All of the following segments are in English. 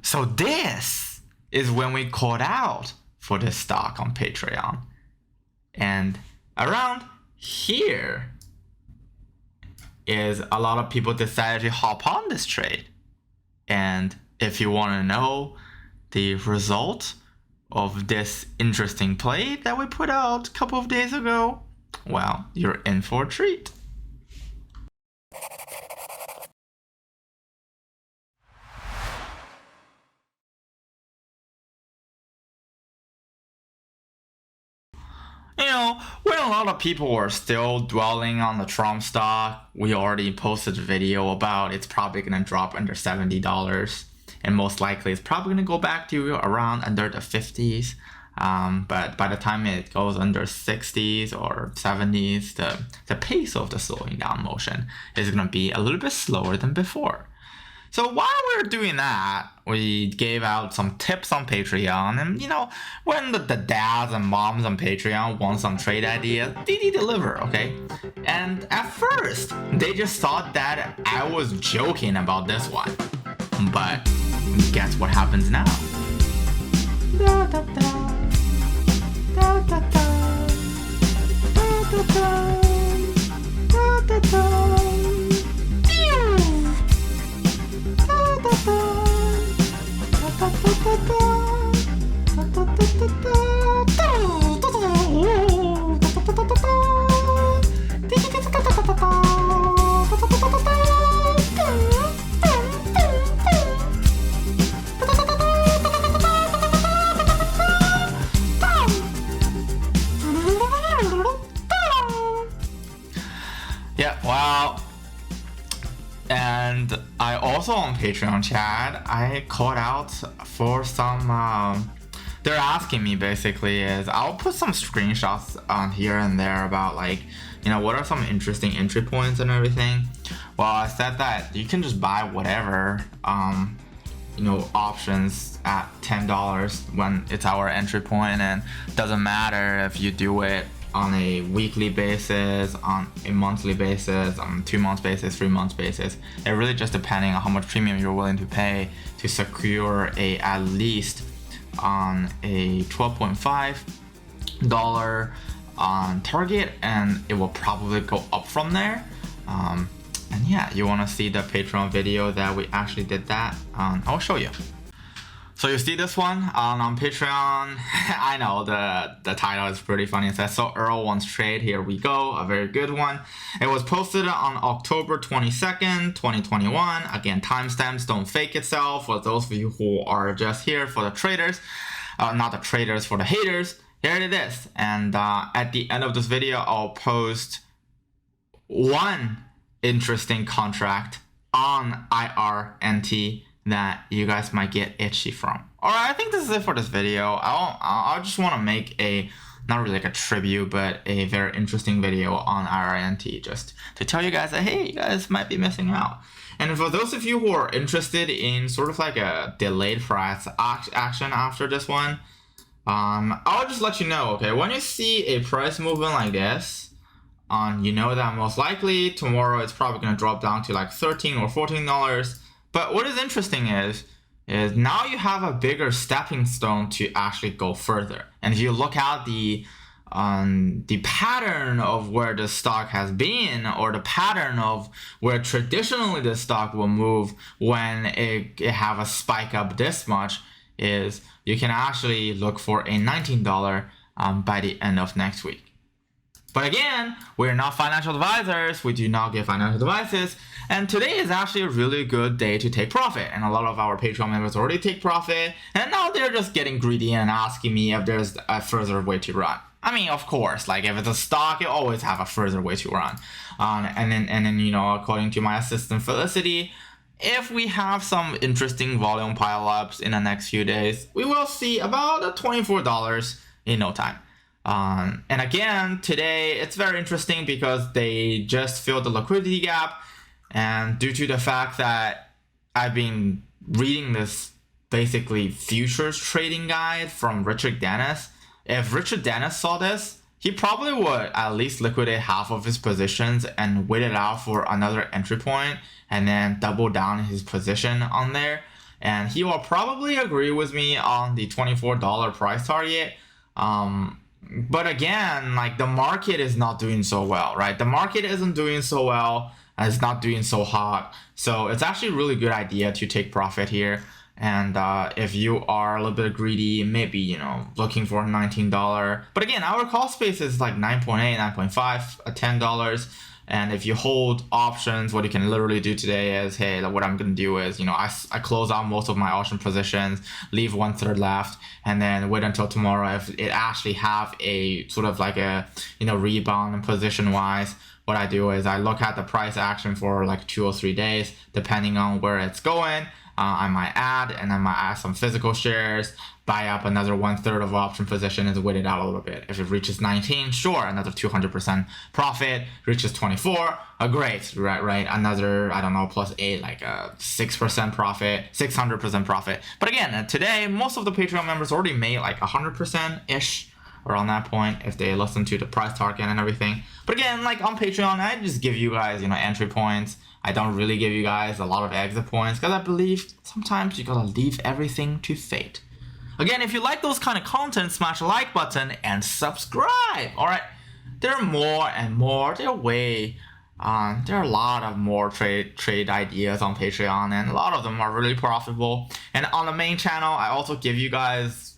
So this is when we called out for this stock on Patreon. And around here is a lot of people decided to hop on this trade. And if you want to know the result of this interesting play that we put out a couple of days ago, well, you're in for a treat. You know, when a lot of people were still dwelling on the Trump stock, we already posted a video about it's probably going to drop under $70. And most likely it's probably going to go back to around under the 50s. But by the time it goes under 60s or 70s, the pace of the slowing down motion is going to be a little bit slower than before. So while we're doing that, we gave out some tips on Patreon. And, you know, when the dads and moms on Patreon want some trade ideas, they deliver, okay? And at first, they just thought that I was joking about this one. But guess what happens now? Da, da, da. Da, da, da. Da, da, da. Da, da, da. Yeah, well, and I also on Patreon chat, I called out for some, they're asking me basically is, I'll put some screenshots on here and there about like, you know, what are some interesting entry points and everything. Well, I said that you can just buy whatever, you know, options at $10 when it's our entry point, and it doesn't matter if you do it on a weekly basis, on a monthly basis, on 2 months basis, 3 months basis. It really just depending on how much premium you're willing to pay to secure a at least on a $12.5 on target, and it will probably go up from there. And yeah, you want to see the Patreon video that we actually did that, I'll show you. So you see this one on Patreon. I know the title is pretty funny. It says, so Earl wants trade. Here we go. A very good one. It was posted on October 22nd, 2021. Again, timestamps don't fake itself. For those of you who are just here for the traders, not the traders, for the haters, here it is. And at the end of this video, I'll post one interesting contract on IRNT that you guys might get itchy from. Alright, I think this is it for this video. I just want to make a, not really like a tribute, but a very interesting video on IRNT, just to tell you guys that, hey, you guys might be missing out. And for those of you who are interested in sort of like a delayed price action after this one, I'll just let you know, okay, when you see a price movement like this, you know that most likely tomorrow it's probably going to drop down to like $13 or $14. But what is interesting is now you have a bigger stepping stone to actually go further. And if you look at the pattern of where the stock has been, or the pattern of where traditionally the stock will move when it have a spike up this much, is you can actually look for a $19 by the end of next week. But again, we're not financial advisors. We do not give financial advices. And today is actually a really good day to take profit. And a lot of our Patreon members already take profit. And now they're just getting greedy and asking me if there's a further way to run. I mean, of course, like if it's a stock, you always have a further way to run. And then, you know, according to my assistant Felicity, if we have some interesting volume pileups in the next few days, we will see about $24 in no time. And again, today it's very interesting because they just filled the liquidity gap, and due to the fact that I've been reading this basically futures trading guide from Richard Dennis, if Richard Dennis saw this, he probably would at least liquidate half of his positions and wait it out for another entry point and then double down his position on there. and he will probably agree with me on the $24 price target. But again, like the market is not doing so well, right? The market isn't doing so well, and it's not doing so hot. So it's actually a really good idea to take profit here. And if you are a little bit greedy, maybe, looking for $19. But again, our cost base is like 9.8, 9.5, $10. And if you hold options, what you can literally do today is, hey, what I'm going to do is, I close out most of my option positions, leave 1/3 left, and then wait until tomorrow. If it actually have a sort of like a, rebound position wise, what I do is I look at the price action for like 2 or 3 days, depending on where it's going. I might add, and I might add some physical shares, buy up another 1/3 of option position and wait it out a little bit. If it reaches 19, sure, another 200% profit. Reaches 24, great, right? Another, I don't know, +8, like a 6% profit, 600% profit. But again, today, most of the Patreon members already made like 100%-ish around that point if they listen to the price target and everything. But again, like on Patreon, I just give you guys, entry points. I don't really give you guys a lot of exit points because I believe sometimes you gotta leave everything to fate. Again, if you like those kind of content, smash the like button and subscribe. All right, there are more and more. There are a lot of more trade ideas on Patreon, and a lot of them are really profitable. And on the main channel, I also give you guys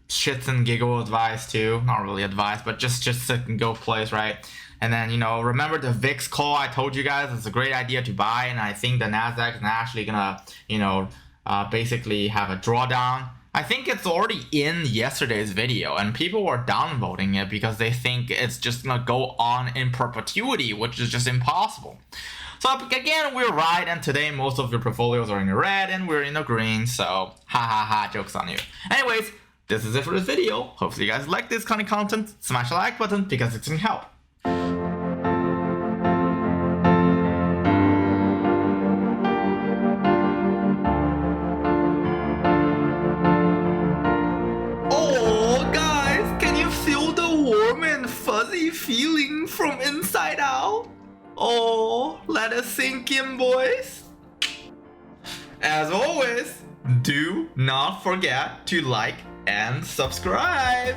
shits and giggle advice too. Not really advice, but just sit and go place, right? And then, remember the VIX call I told you guys, it's a great idea to buy. And I think the NASDAQ is actually gonna, basically have a drawdown. I think it's already in yesterday's video, and people were downvoting it because they think it's just gonna go on in perpetuity, which is just impossible. So again, we're right, and today most of your portfolios are in the red and we're in the green, so joke's on you. Anyways, this is it for this video. Hopefully you guys like this kind of content. Smash the like button because it's gonna help. Fuzzy feeling from inside out. Oh, let us sink in, boys. As always, do not forget to like and subscribe.